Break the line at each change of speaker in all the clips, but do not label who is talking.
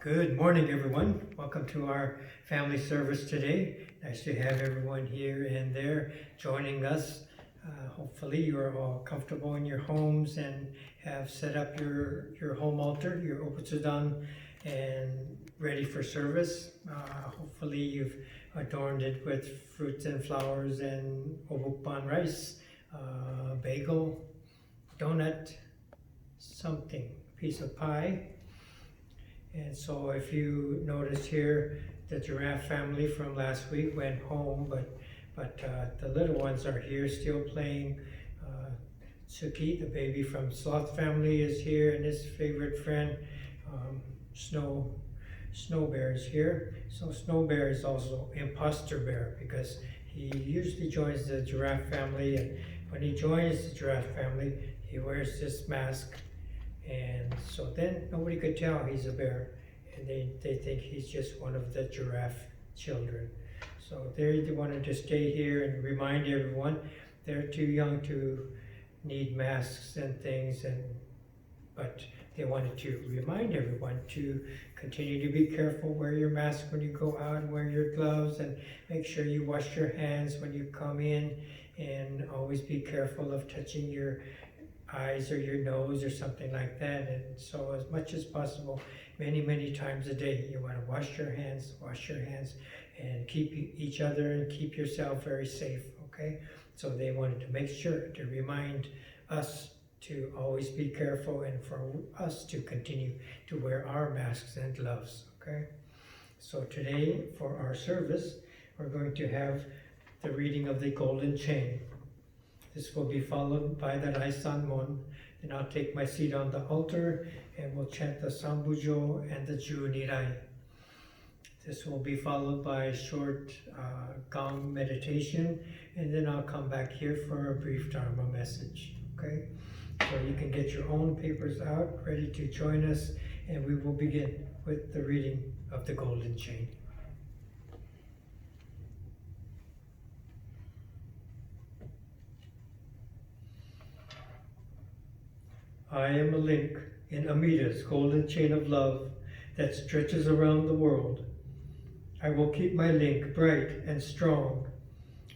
Good morning, everyone. Welcome to our family service today. Nice to have everyone here and there joining us. Hopefully you are all comfortable in your homes and have set up your home altar, your oputsudan, and ready for service. Hopefully you've adorned it with fruits and flowers and obukban rice, bagel, donut, something, piece of pie. And so if you notice here, the giraffe family from last week went home, but the little ones are here still playing. Suki, the baby from Sloth family, is here, and his favorite friend, Snow Bear, is here. So Snow Bear is also imposter bear because he usually joins the giraffe family, and when he joins the giraffe family, he wears this mask. And so then nobody could tell he's a bear, and they think he's just one of the giraffe children. So they wanted to stay here and remind everyone they're too young to need masks and things, but they wanted to remind everyone to continue to be careful, wear your mask when you go out, wear your gloves, and make sure you wash your hands when you come in, and always be careful of touching your eyes or your nose or something like that. And so as much as possible, many times a day, you want to wash your hands, and keep each other and keep yourself very safe, okay? So they wanted to make sure to remind us to always be careful and for us to continue to wear our masks and gloves, okay? So today for our service, we're going to have the reading of the Golden Chain. This will be followed by the Raisanmon. Then I'll take my seat on the altar and we'll chant the Sambujo and the Junirai. This will be followed by a short gong meditation, and then I'll come back here for a brief Dharma message. Okay? So you can get your own papers out, ready to join us, and we will begin with the reading of the Golden Chain. I am a link in Amida's golden chain of love that stretches around the world. I will keep my link bright and strong.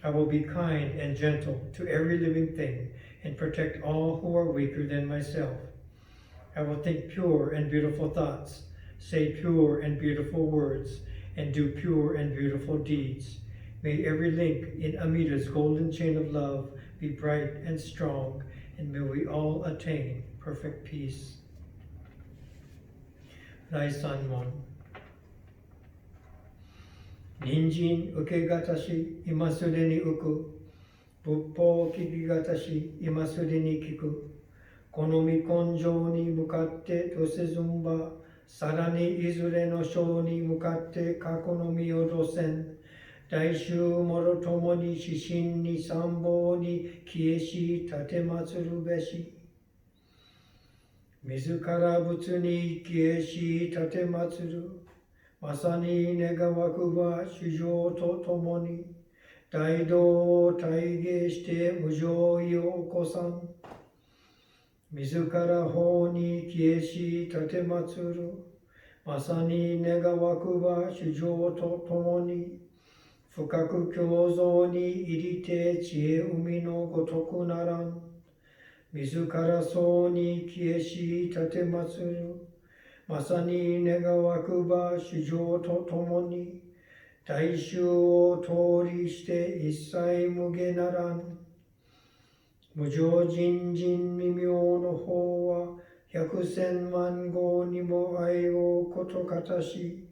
I will be kind and gentle to every living thing and protect all who are weaker than myself. I will think pure and beautiful thoughts, say pure and beautiful words, and do pure and beautiful deeds. May every link in Amida's golden chain of love be bright and strong, and may we all attain perfect peace. Raisanmon. Ninjin ukegatashi imasure ni uku. Buppo kikigatashi imasure ni kiku. Konomi konjo ni mukatte tosezumba. Sarani izure no sho ni mukatte kakonomi o dosen. Daishu moro tomo ni shishin ni sambo ni kieshi tatematsuru beshi. Mizukara butsu ni kieshi tatematsuru. Masani negawaku wa shujo to tomo ni. Daido taige shite mujoi o okosan. Mizukara ho ni kieshi tatematsuru. Masani negawaku wa shujo to tomo ni. Fukaku kyouzo ni irite chie umi no gotoku naran. Mizukara so ni kieshi tatematsuru. Masani negawaku ba shujo to tomo ni. Daishu o tori shite issai muge naran. Mujo jinjin mimyo no ho wa 100,000 万号にも愛をことかたし。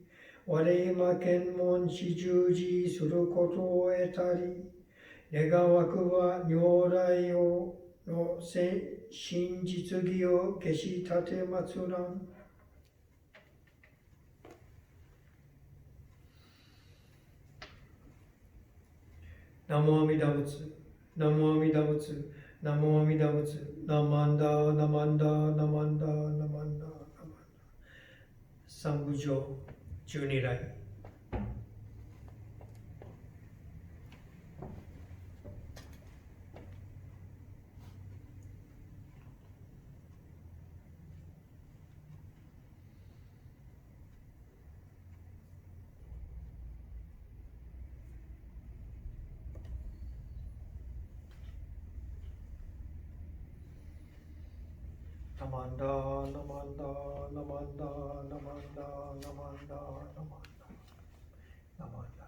我今検問し従事することを得たり、願わくは如来をの真実義を消し立てまつらん。ナモアミダ仏、ナモアミダ仏、ナモアミダ仏、ナマンダ、ナマンダ、ナマンダ、ナマンダ、ナマンダ。サンブジョー。12来。Namanda, namanda, namanda, namanda, namanda, namanda, namanda.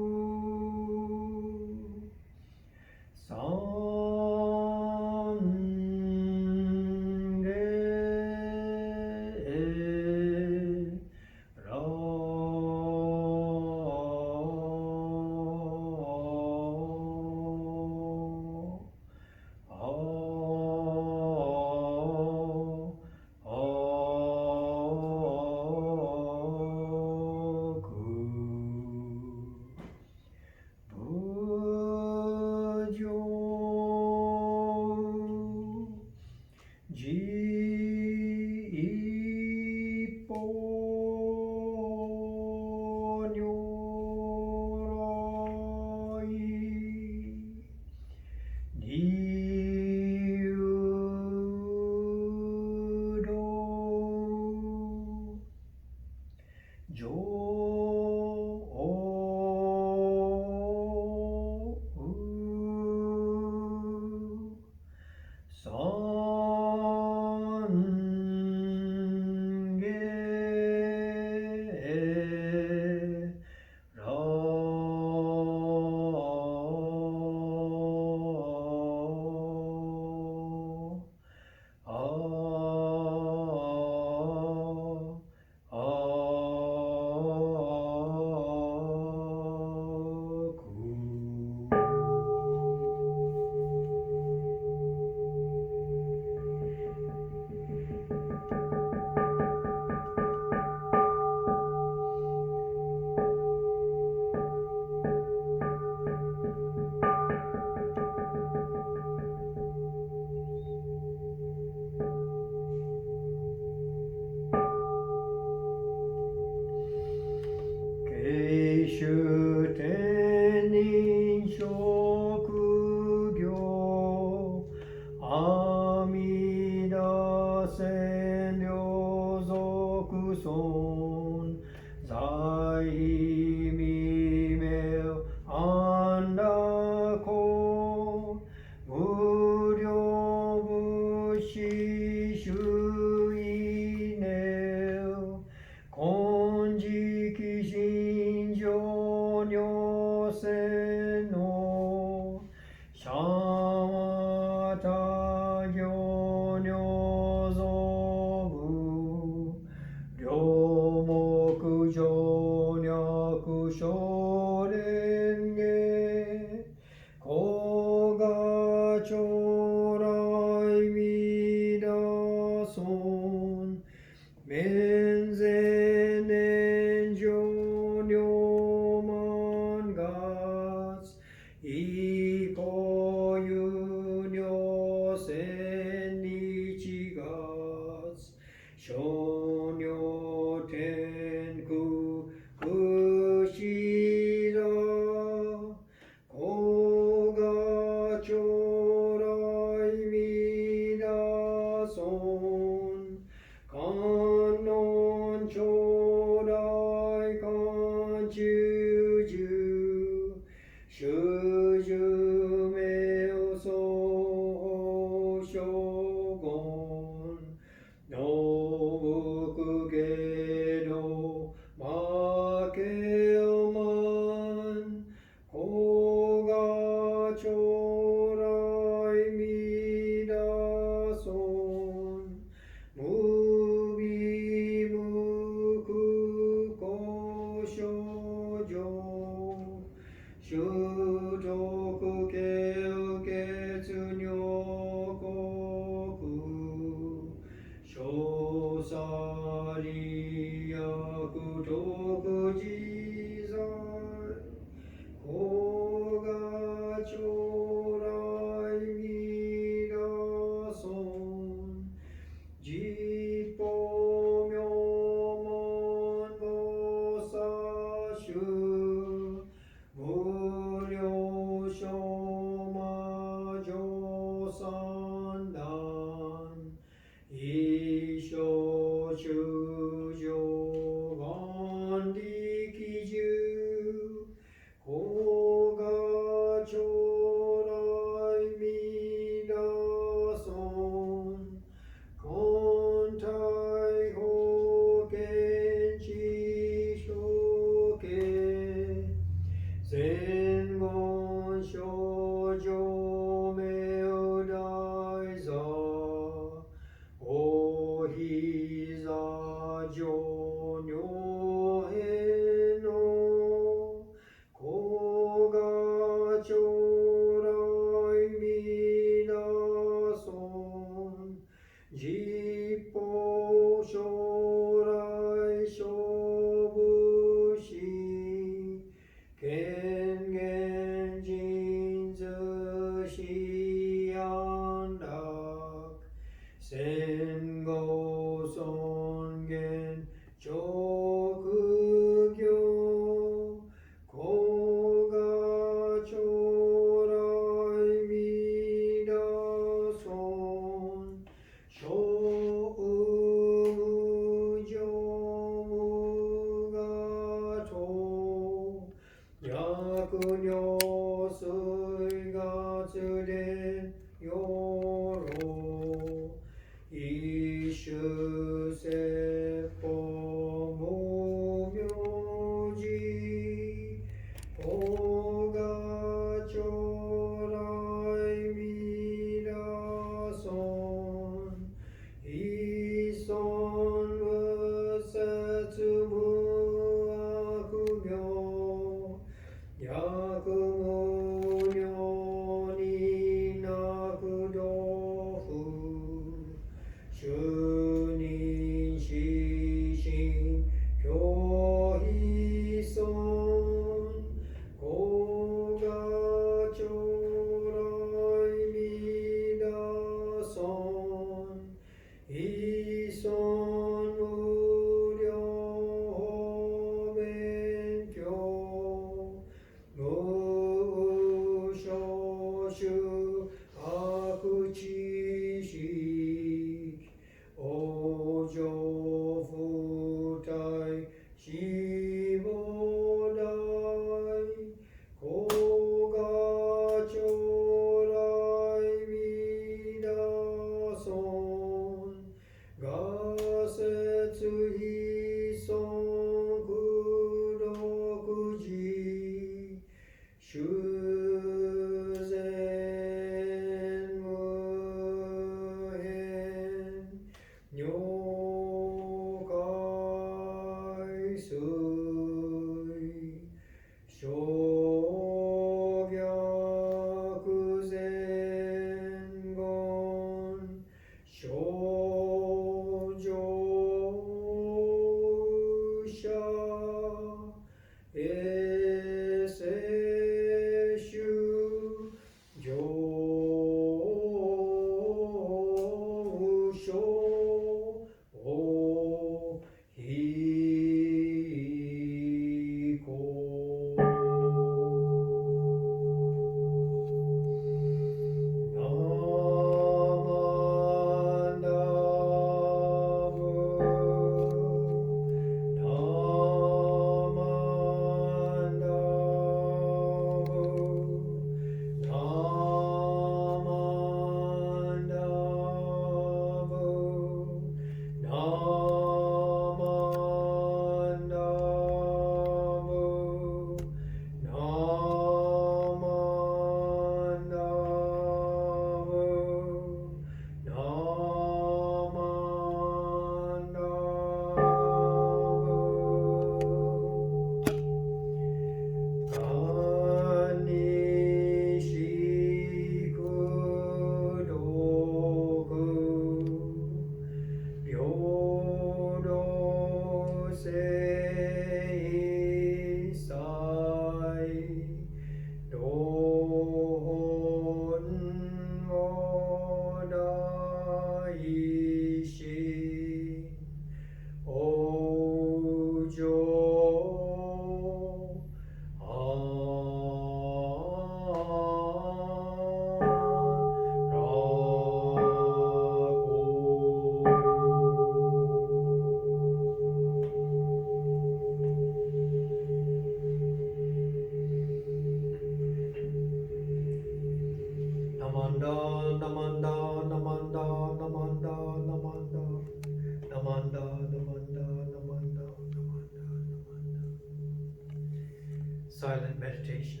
silent meditation.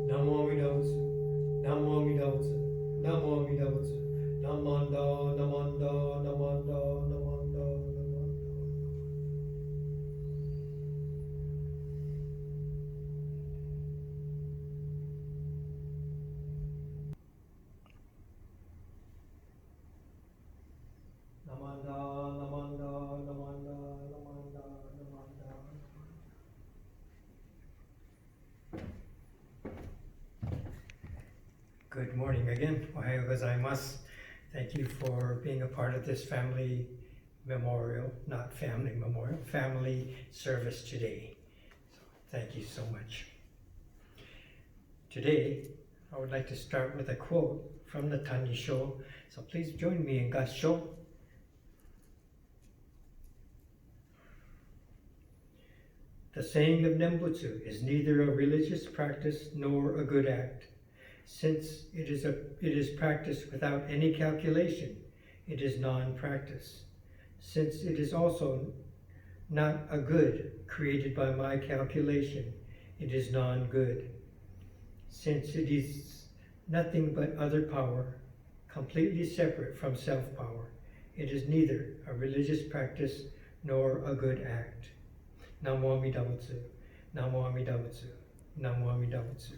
Namo Buddhist, Namo Buddhist, Namo Buddhist, Namanda, Namanda, Namanda, Namanda, Namanda. Namanda, Namanda, Namanda, Namanda, Namanda. Good morning again. Ohayo gozaimasu. Thank you for being a part of this family memorial, not family memorial, family service today. So thank you so much. Today, I would like to start with a quote from the Tanisho. So please join me in Gassho. The saying of Nenbutsu is neither a religious practice nor a good act. Since it is practiced without any calculation, it is non-practice. Since it is also not a good created by my calculation, it is non-good. Since it is nothing but other power, completely separate from self-power, it is neither a religious practice nor a good act. Namo Amida Butsu, Namo Amida Butsu, Namo Amida Butsu.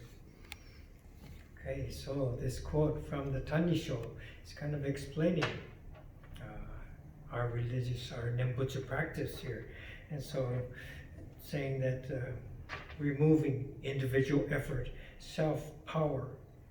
Okay, so this quote from the Tanisho is kind of explaining our Nenbutsu practice here. And so saying that removing individual effort, self-power,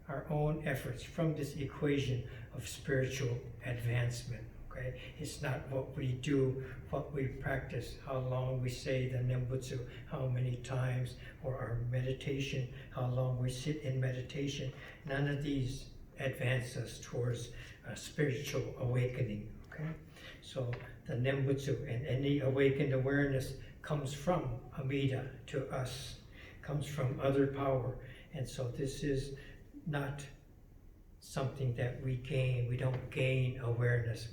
our own efforts from this equation of spiritual advancement. Okay, it's not what we do, what we practice, how long we say the Nenbutsu, how many times, or our meditation, how long we sit in meditation. None of these advance us towards spiritual awakening. Okay, so the Nenbutsu and any awakened awareness comes from Amida to us, comes from other power, and so this is not something that we gain. We don't gain awareness.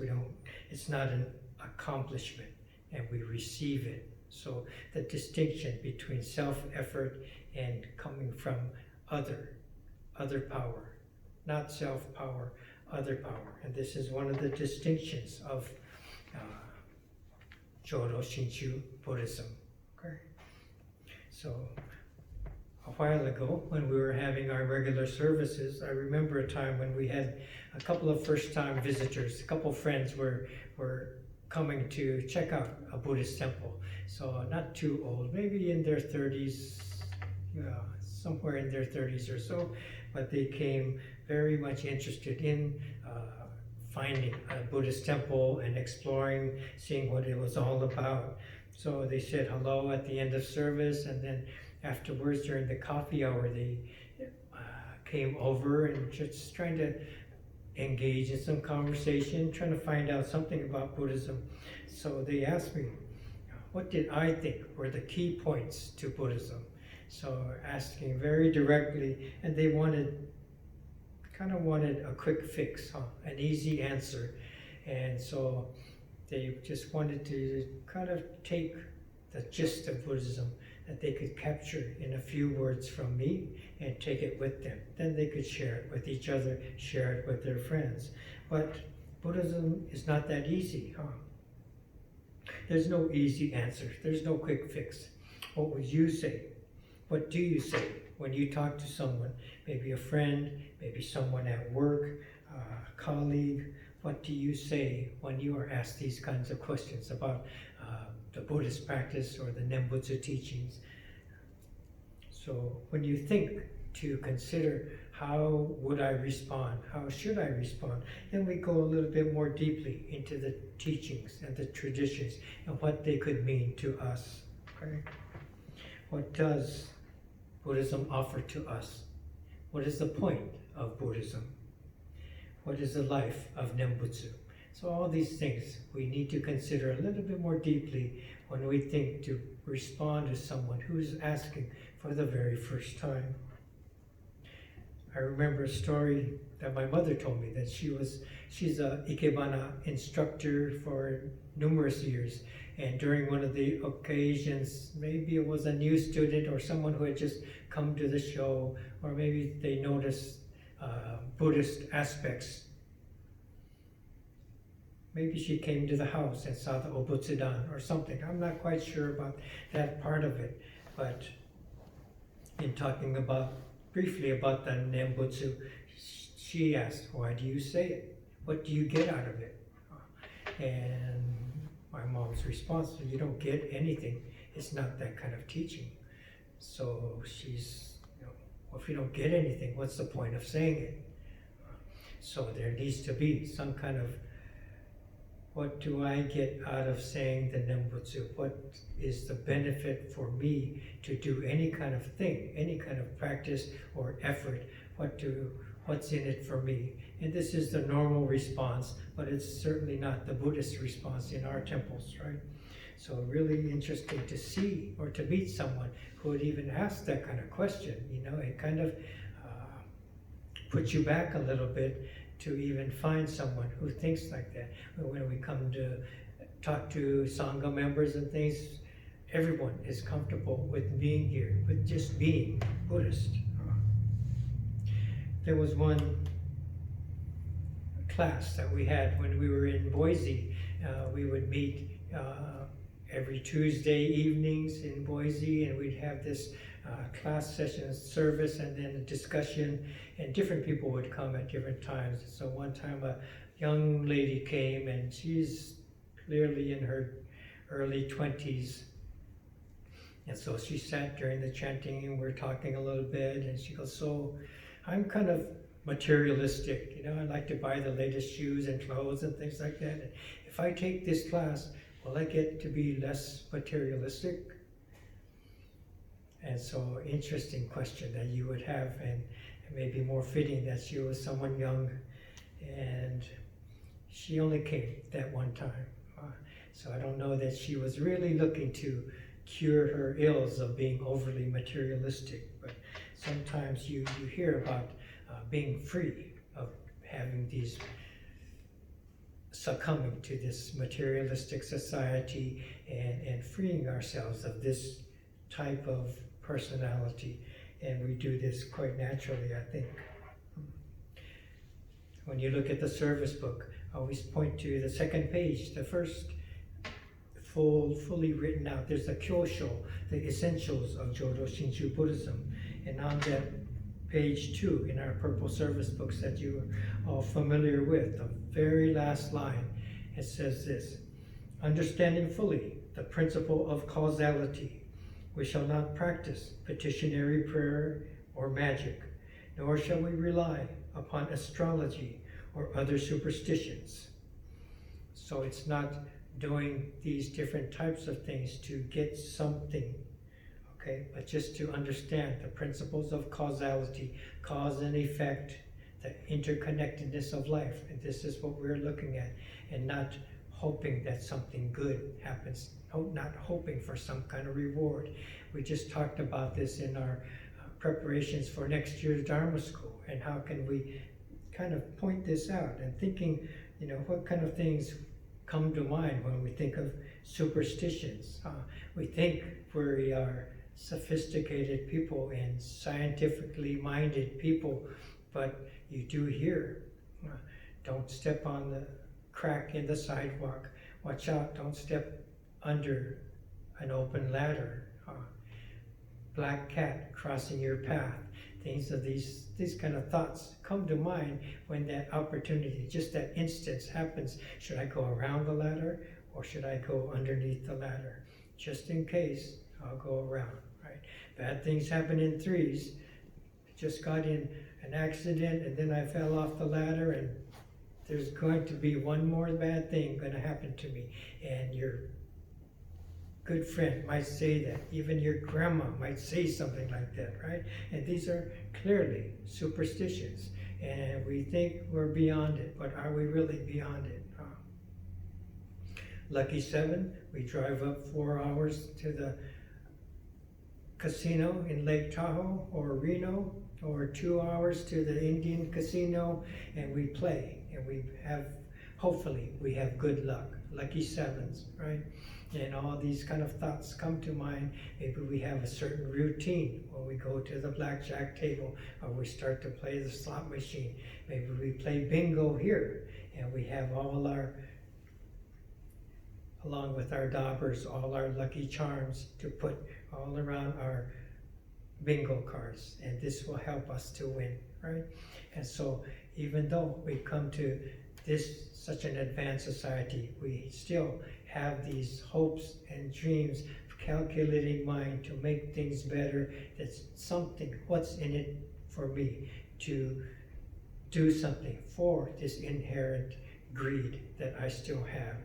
It's not an accomplishment, and we receive it. So the distinction between self-effort and coming from other power, not self-power, other power. And this is one of the distinctions of Jodo Shinshu Buddhism. Okay? So a while ago, when we were having our regular services, I remember a time when we had a couple of first-time visitors. A couple of friends were coming to check out a Buddhist temple. So not too old, maybe in their 30s, somewhere in their 30s or so, but they came very much interested in finding a Buddhist temple and exploring, seeing what it was all about. So they said hello at the end of service, and then afterwards, during the coffee hour, they came over and just trying to engage in some conversation, trying to find out something about Buddhism. So they asked me, what did I think were the key points to Buddhism? So asking very directly, and they kind of wanted a quick fix, an easy answer. And so they just wanted to kind of take the gist of Buddhism that they could capture in a few words from me and take it with them. Then they could share it with each other, share it with their friends. But Buddhism is not that easy, There's no easy answer. There's no quick fix. What would you say? What do you say when you talk to someone, maybe a friend, maybe someone at work, a colleague, what do you say when you are asked these kinds of questions about the Buddhist practice or the Nenbutsu teachings? So when you think to consider how would I respond, how should I respond, then we go a little bit more deeply into the teachings and the traditions and what they could mean to us. Okay? What does Buddhism offer to us? What is the point of Buddhism? What is the life of Nenbutsu? So all these things we need to consider a little bit more deeply when we think to respond to someone who's asking for the very first time. I remember a story that my mother told me that she's a Ikebana instructor for numerous years, and during one of the occasions, maybe it was a new student or someone who had just come to the show, or maybe they noticed Buddhist aspects. Maybe she came to the house and saw the Obutsudan or something. I'm not quite sure about that part of it, but in talking briefly about the Nenbutsu, she asked, why do you say it? What do you get out of it? And my mom's response, you don't get anything. It's not that kind of teaching. So she's, well, if you don't get anything, what's the point of saying it? So there needs to be some kind of, what do I get out of saying the Nenbutsu? What is the benefit for me to do any kind of thing, any kind of practice or effort? What's in it for me? And this is the normal response, but it's certainly not the Buddhist response in our temples, right? So really interesting to see or to meet someone who would even ask that kind of question. It kind of puts you back a little bit to even find someone who thinks like that. When we come to talk to Sangha members and things, everyone is comfortable with being here, with just being Buddhist. There was one class that we had when we were in Boise. We would meet every Tuesday evenings in Boise, and we'd have this class session service and then a discussion, and different people would come at different times. So one time a young lady came, and she's clearly in her early 20s. And so she sat during the chanting, and we're talking a little bit, and she goes, so I'm kind of materialistic, I like to buy the latest shoes and clothes and things like that. And if I take this class, will I get to be less materialistic? And so, interesting question that you would have, and maybe more fitting that she was someone young, and she only came that one time. So I don't know that she was really looking to cure her ills of being overly materialistic, but sometimes you hear about being free of having these, succumbing to this materialistic society and freeing ourselves of this type of personality, and we do this quite naturally, I think. When you look at the service book, I always point to the second page, the first fully written out. There's the Kyosho, the essentials of Jodo Shinshu Buddhism, and on that page 2 in our purple service books that you are all familiar with, the very last line, it says this: understanding fully the principle of causality, we shall not practice petitionary prayer or magic, nor shall we rely upon astrology or other superstitions. So it's not doing these different types of things to get something, okay, but just to understand the principles of causality, cause and effect, the interconnectedness of life. And this is what we're looking at, and not hoping that something good happens, not hoping for some kind of reward. We just talked about this in our preparations for next year's Dharma school, and how can we kind of point this out, and thinking, what kind of things come to mind when we think of superstitions. We think we are sophisticated people and scientifically minded people, but you do hear, don't step on the crack in the sidewalk, watch out, don't step under an open ladder. black cat crossing your path. Things of these kind of thoughts come to mind when that opportunity, just that instance happens. Should I go around the ladder or should I go underneath the ladder? Just in case, I'll go around, right? Bad things happen in threes. Just got in an accident and then I fell off the ladder, and there's going to be one more bad thing going to happen to me. And your good friend might say that. Even your grandma might say something like that, right? And these are clearly superstitions. And we think we're beyond it, but are we really beyond it? Lucky 7, we drive up 4 hours to the casino in Lake Tahoe or Reno, or 2 hours to the Indian casino, and we play, and we have, hopefully, we have good luck. Lucky 7s, right? And all these kind of thoughts come to mind. Maybe we have a certain routine when we go to the blackjack table, or we start to play the slot machine. Maybe we play bingo here, and we have all our, along with our daubers, all our lucky charms to put all around our bingo cards, and this will help us to win, right? And so even though we come to this such an advanced society, we still have these hopes and dreams, calculating mind to make things better. That's something, what's in it for me to do something for this inherent greed that I still have.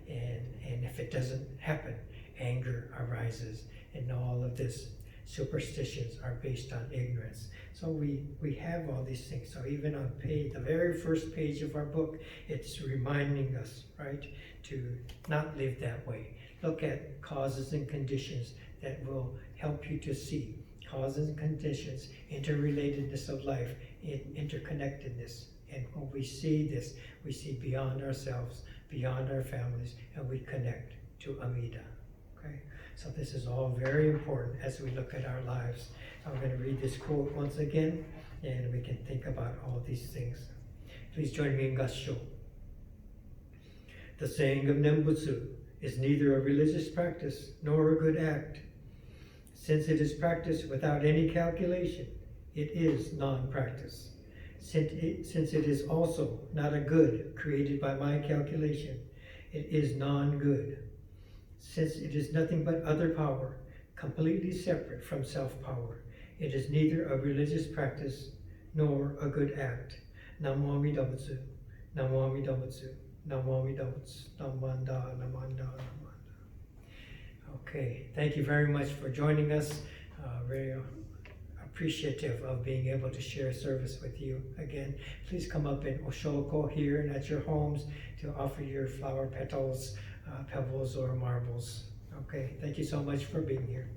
And if it doesn't happen, anger arises, and all of this superstitions are based on ignorance. So we have all these things. So even on the very first page of our book, it's reminding us, right, to not live that way. Look at causes and conditions that will help you to see causes and conditions, interrelatedness of life, interconnectedness. And when we see this, we see beyond ourselves, beyond our families, and we connect to Amida. Okay? So this is all very important as we look at our lives. I'm going to read this quote once again, and we can think about all these things. Please join me in Gassho. The saying of Nenbutsu is neither a religious practice nor a good act. Since it is practiced without any calculation, it is non-practice. Since it is also not a good created by my calculation, it is non-good. Since it is nothing but other power, completely separate from self-power, it is neither a religious practice nor a good act. Namo Amida Butsu, Namo Amida Butsu, Namo Amida Butsu, Namanda, Namanda, Namanda. Okay, thank you very much for joining us. Very appreciative of being able to share service with you again. Please come up in Oshoko here and at your homes to offer your flower petals, pebbles, or marbles. Okay, thank you so much for being here.